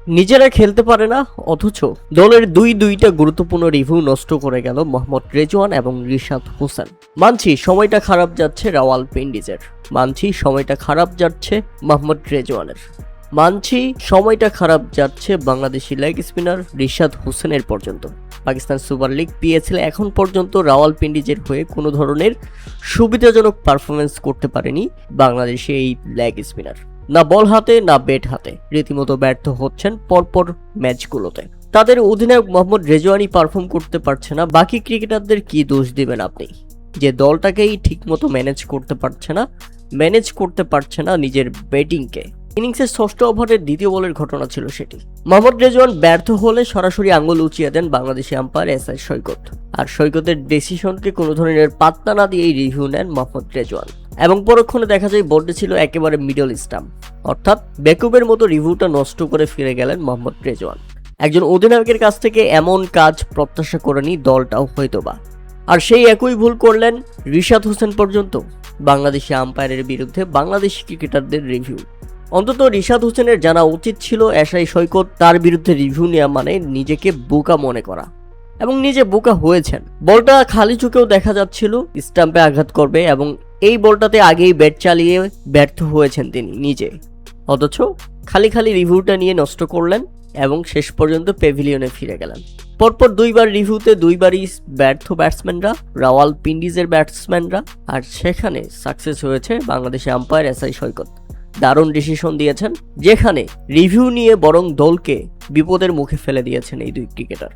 নিজেরা খেলতে পারে না, অথচ দলের দুইটা গুরুত্বপূর্ণ রিভিউ নষ্ট করে গেল মোহাম্মদ রেজওয়ান এবং রিশাদ হোসেন। মানছি সময়টা খারাপ যাচ্ছে রাওয়ালপিন্ডিজের, মানছি সময়টা খারাপ যাচ্ছে মোহাম্মদ রেজওয়ানের, মানছি সময়টা খারাপ যাচ্ছে বাংলাদেশি লেগ স্পিনার রিশাদ হোসেনের পর্যন্ত। পাকিস্তান সুপার লিগ পিএসএল এখন পর্যন্ত রাওয়ালপিন্ডিজের হয়ে কোনো ধরনের সুবিধাজনক পারফরমেন্স করতে পারেনি বাংলাদেশি এই লেগ স্পিনার। না বল হাতে না ব্যাট হাতে, রীতিমতো ব্যর্থ হচ্ছেন পরপর ম্যাচগুলোতে। তাদের অধিনায়ক মোহাম্মদ রেজওয়ানি পারফর্ম করতে পারছে না, বাকি ক্রিকেটারদের কি দোষ দিবেন আপনি, যে দলটাকেই ঠিকমতো ম্যানেজ করতে পারছে না নিজের ব্যাটিংকে। ইনিংসের ষষ্ঠ ওভারের দ্বিতীয় বলের ঘটনা ছিল সেটি। মোহাম্মদ রেজওয়ান ব্যর্থ হলে সরাসরি আঙুল উঁচিয়ে দেন বাংলাদেশি আম্পায়ার এসআই সৈকত, আর সৈকতের ডিসিশনকে কোনো ধরনের পাত্তা না দিয়েই রিভিউ নেন মোহাম্মদ রেজওয়ান, এবং পরক্ষণে দেখা যায় বোর্ডে ছিল একেবারে মিডল স্টাম্প, অর্থাৎ বেকুবের মতো রিভিউটা নষ্ট করে ফিরে গেলেন মোহাম্মদ রেজওয়ান। একজন অধিনায়কের কাছ থেকে এমন কাজ প্রত্যাশা করেনি দলটাও হয়তোবা, আর সেই একই ভুল করলেন রিশাদ হোসেন পর্যন্ত। বাংলাদেশি আম্পায়ারের বিরুদ্ধে বাংলাদেশি ক্রিকেটারদের রিভিউ, অন্তত রিশাদ হোসেনের জানা উচিত ছিল এসআই সৈকত তার বিরুদ্ধে রিভিউ নেওয়া মানে নিজেকে বোকা মনে করা, এবং নিজে বোকা হয়েছেন। বলটা খালি চোখেও দেখা যাচ্ছিল স্টাম্পে আঘাত করবে, এবং এই বলটাতে আগেই ব্যাট চালিয়ে ব্যর্থ হয়েছেন তিনি নিজে, অথচ খালি রিভিউটা নিয়ে নষ্ট করলেন এবং শেষ পর্যন্ত প্যাভিলিয়নে ফিরে গেলেন। পরপর দুইবার রিভিউতে দুইবারই ব্যর্থ ব্যাটসম্যানরা, রাওয়ালপিন্ডিজের ব্যাটসম্যানরা, আর সেখানে সাকসেস হয়েছে বাংলাদেশি আম্পায়ার এসআই সৈকত। দারুণ ডিসিশন দিয়েছেন, যেখানে রিভিউ নিয়ে বরং দলকে বিপদের মুখে ফেলে দিয়েছেন এই দুই ক্রিকেটার।